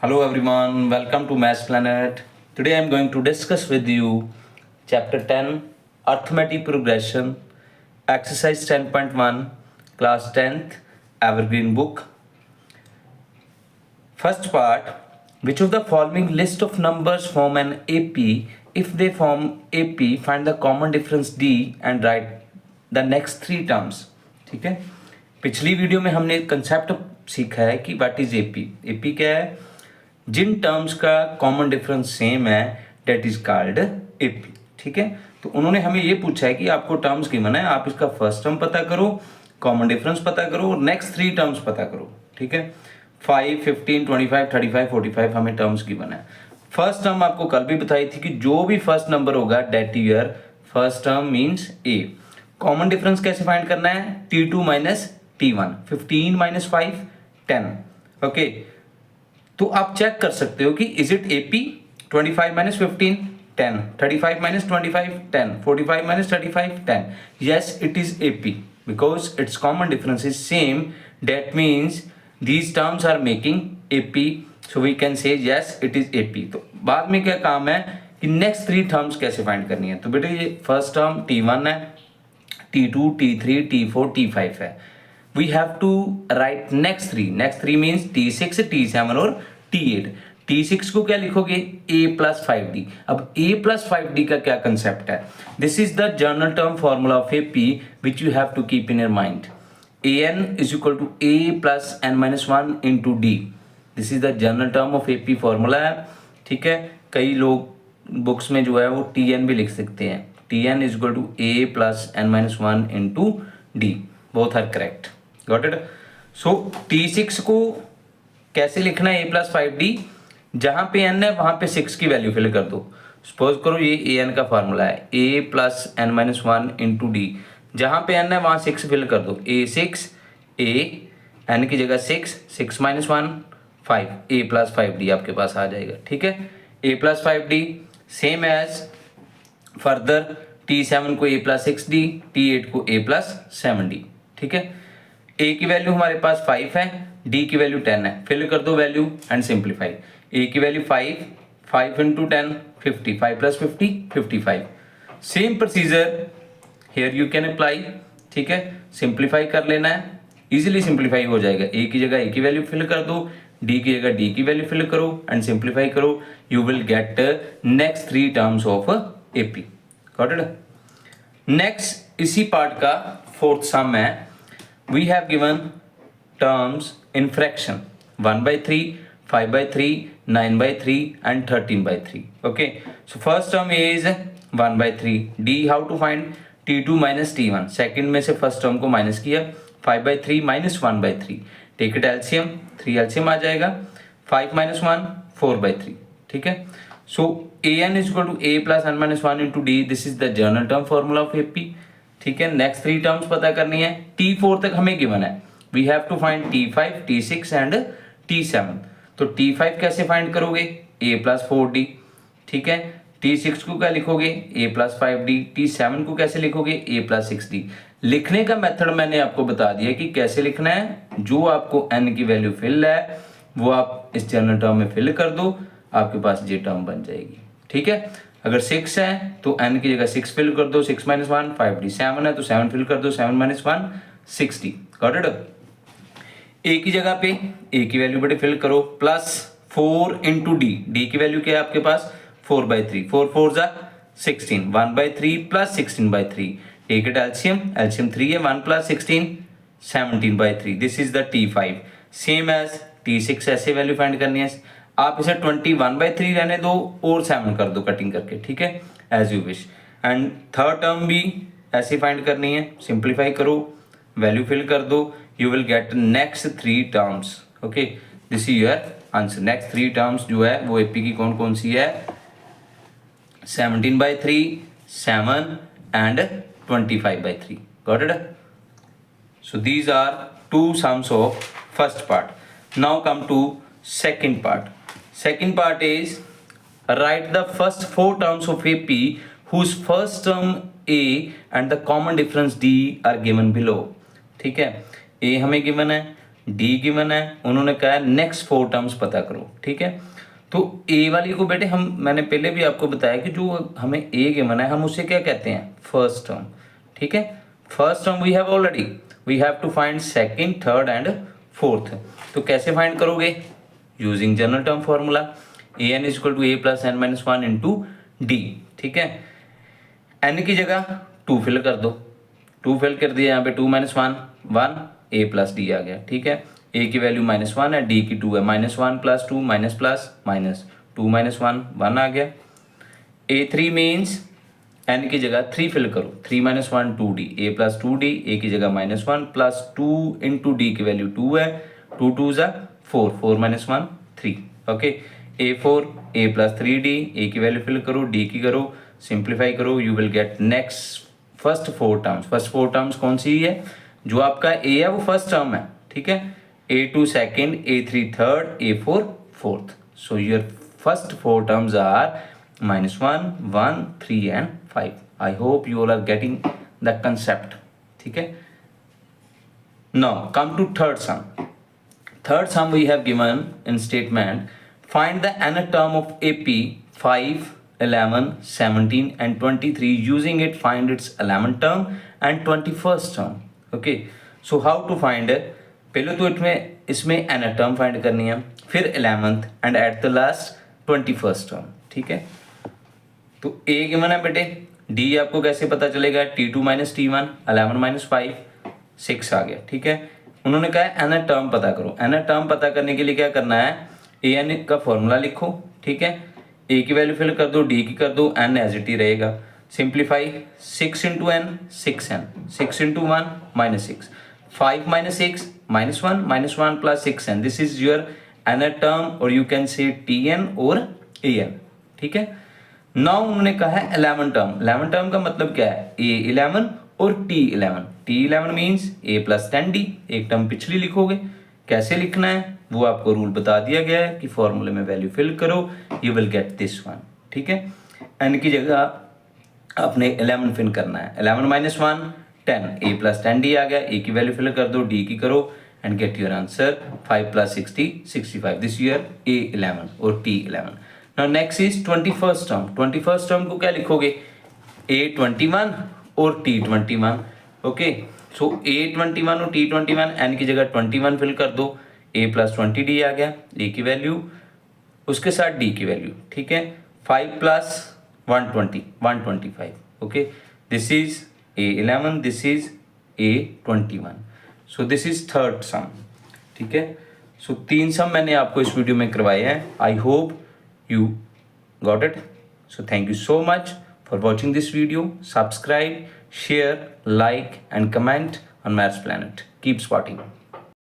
Hello everyone, welcome to Maths Planet. Today I am going to discuss with you Chapter 10 Arithmetic Progression, Exercise 10.1, Class 10th, Evergreen Book. First part, which of the following list of numbers form an AP? If they form AP, find the common difference D and write the next three terms. ठीक है, पिछली video में हमने concept सीखा है कि what is AP. AP क्या है? जिन टर्म्स का कॉमन डिफरेंस सेम है डेट इज कॉल्ड एपी. ठीक है, तो उन्होंने हमें ये पूछा है कि आपको टर्म्स गिवन है, आप इसका फर्स्ट टर्म पता करो, कॉमन डिफरेंस पता करो और नेक्स्ट थ्री टर्म्स पता करो. ठीक है, 5, 15, 25, 35, 45 हमें टर्म्स गिवन है. फर्स्ट टर्म आपको कल भी बताई थी कि जो भी फर्स्ट नंबर होगा that year first term means A. Common difference कैसे फाइंड करना है? T2 minus T1, 15 minus 5, 10. Okay, तो आप चेक कर सकते हो कि is it AP. 25 minus 15, 10. 35 minus 25, 10. 45 minus 35, 10. Yes, it is AP because its common difference is same. That means these terms are making AP. So we can say yes, it is AP. तो बाद में क्या काम है कि next three terms कैसे find करनी है. तो बेटे ये फर्स्ट टर्म T1 है, T2, T3, T4, T5 है. We have to write next three. Next three means T6, T7 और T8. T6 को क्या लिखोगे? A plus 5D. अब A plus 5D का क्या कंसेप्ट है? This is the general term formula of AP which you have to keep in your mind. AN is equal to A plus N minus 1 into D. This is the general term of AP formula है. ठीक है, कई लोग books में जो है वो TN भी लिख सकते हैं. TN is equal to A plus N minus 1 into D. Both are correct. Got it? So T6 को कैसे लिखना है? A plus 5D. जहां पे n है वहां पे 6 की वैल्यू फिल कर दो. सपोज करो ये an का फॉर्मूला है A plus N minus 1 into D. जहां पे n है वहां 6 फिल कर दो. A6, A, n की जगह 6, 6 minus 1, 5. A plus 5D आपके पास आ जाएगा. ठीक है, A plus 5D same as further T7 को A plus 6D, T8 को A plus 7D. ठीक है, A की वैल्यू हमारे पास 5 है, D की वैल्यू 10 है. फिल कर दो वैल्यू एंड सिंप्लीफाई. A की वैल्यू 5, 5 into 10, 50. 5 plus 50, 55. Same procedure here you can apply. ठीक है, सिंप्लीफाई कर लेना है, इजीली सिंप्लीफाई हो जाएगा. A की जगह A की वैल्यू फिल कर दो, D की जगह D की वैल्यू फिल करो एंड सिंप्लीफाई करो. You will get next three terms of AP. Got it? Next इसी पार्ट का फोर्थ सम है. We have given terms in fraction 1 by 3, 5 by 3, 9 by 3 and 13 by 3. Okay, so first term is 1 by 3. D how to find? T2 minus T1. Second में से first term को minus किया. 5 by 3 minus 1 by 3. Take it LCM. 3 LCM आ जाएगा. 5 minus 1, 4 by 3. ठीक है, so AN is equal to A plus N minus 1 into D. This is the general term formula of AP. ठीक है, next three terms पता करनी है. T4 तक हमें गिवन है. We have to find T5, T6 and T7. तो T5 कैसे फाइंड करोगे? A plus 4D. ठीक है, T6 को क्या लिखोगे? A plus 5D. T7 को कैसे लिखोगे? A plus 6D. लिखने का मेथड मैंने आपको बता दिया कि कैसे लिखना है. जो आपको n की वैल्यू फिल है वो आप इस जनरल टर्म में फिल कर दो, आपके पास ये टर्म बन जाएगी. ठीक है, अगर 6 है तो n की जगह 6 फिल कर दो. 6 माइनस 1, 5D. 7 है तो 7 फिल कर दो. 7 minus 1, 6D. Got it? A की जगह पे A की वैल्यू बेटे फिल करो. Plus 4 into D. D की वैल्यू क्या है आपके पास? 4 by 3. 4 4 जा 16. 1 by 3 plus 16 by 3. Take it LCM. LCM 3 है. 1 plus 16, 17 by 3. This is the T5. Same as T6. ऐसे वैल्यू फाइंड करनी है. आप इसे 21 by 3 रहने दो और 7 कर दो कटिंग करके. ठीक है, as you wish. And third term भी ऐसे फाइंड करनी है. सिंप्लीफाई करो, वैल्यू फिल कर दो. You will get next three terms. Okay, this is your answer. Next three terms जो है वो एपी की कौन कौन सी है? 17 by 3, 7 and 25 by 3. Got it? So these are two sums of first part. Now come to second part. Second part is write the first four terms of AP whose first term A and the common difference D are given below. ठीक है, A हमें given है, D given है, उन्होंने कहा है next 4 terms पता करो, ठीक है। तो ए वाली को बेटे मैंने पहले भी आपको बताया कि जो हमें ए गिवन है हम उसे क्या कहते हैं, फर्स्ट टर्म, ठीक है। First term we have already, we have to find second, third and fourth. तो कैसे फाइंड करोगे, using general term formula, A N is equal to A plus N minus one into D, ठीक है। N की जगह 2 fill कर दो, 2 fill कर दिया, यहाँ पे 2 माइनस वन 1, ए प्लस डी आ गया, ठीक है। ए की वैल्यू -1 है, डी की 2 है, -1 + 2 माइनस प्लस माइनस 2 - 1 1 आ गया। A3 मीन्स एन की जगह 3 फिल करो, 3 - 1 2d, a + 2d, a की जगह -1 + 2 इंटू डी की वैल्यू 2 है, 2 2 ज़ा 4, 4 - 1 3, okay. A4 a + 3d, a की वैल्यू फिल करो, d की करो, सिंप्लीफाई करो, you will get next first 4 terms. First 4 terms कौन सी है, जो आपका a है वो फर्स्ट टर्म है, ठीक है। A2 second, A3 third, A4 fourth. So your first 4 terms are -1 1 3 and 5. I hope you all are getting the concept, ठीक है। Now come to third sum. Third sum we have given in statement, find the nth term of AP 5 11 17 and 23, using it find its 11th term and 21st term, okay। So how to find it, पहले तो इसमें nth term find करनी है, फिर 11th and at the last 21st term, ठीक है। तो ए given है बेटे, डी आपको कैसे पता चलेगा, T2 - T1 11 - 5 6 आ गया, ठीक है। उन्होंने कहा है nth टर्म पता करो। nth टर्म पता करने के लिए क्या करना है, ए एन का फॉर्मूला लिखो, ठीक है। ए की वैल्यू फिल कर दो, डी की कर दो, एन एज इट ही रहेगा। Simplify, 6 × n 6n, 6 × 1 -6, 5 - 6 -1 -1 + 6n, this is your nth term, और यू कैन से Tn और an, ठीक है। नाउ उन्होंने कहा है 11 टर्म। 11 टर्म का मतलब क्या है, A11 और T11। T11 means A + 10D, एक टर्म पिछली लिखोगे। कैसे लिखना है वो आपको रूल बता दिया गया है कि फॉर्मूले में वैल्यू फिल करो, you will get this one, ठीक है। n की जगह आपने 11 फिल करना है, 11 - 1 10, A + 10D आ गया, A की वैल्यू फिल कर दो, D की करो and get your answer 5 + 60 65, this year A11 और T11। Now next is 21st term. 21st term को क्या लिखोगे, A21 और T21, ओके। सो A21 और T21, n की जगह 21 फिल कर दो, A + 20D आ गया, A की वैल्यू उसके साथ D की वैल्यू, ठीक है। 5 + 120 125, okay. This is A11, this is A21, so this is third सम, ठीक है। सो 3 सम मैंने आपको इस वीडियो में करवाए हैं। I hope you got it. So thank you so much for watching this video. Subscribe, share, like and comment on Maths Planet. Keep spotting.